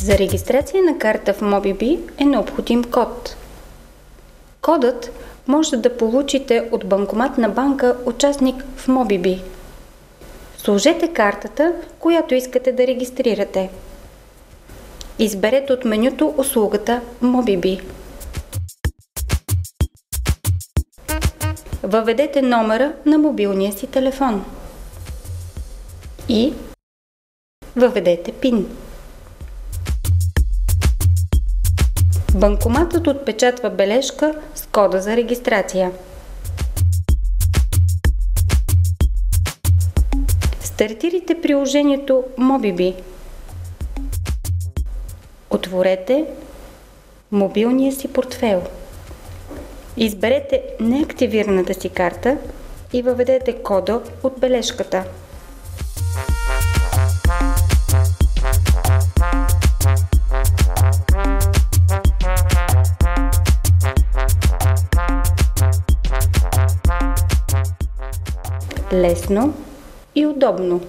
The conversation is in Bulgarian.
За регистрация на карта в MobiB е необходим код. Кодът може да получите от банкомат на банка участник в MobiB. Сложете картата, която искате да регистрирате. Изберете от менюто услугата MobiB. Въведете номера на мобилния си телефон и въведете PIN. Банкоматът отпечатва бележка с кода за регистрация. Стартирайте приложението MobiB. Отворете мобилния си портфейл. Изберете неактивираната си карта и въведете кода от бележката. Лесно и удобно.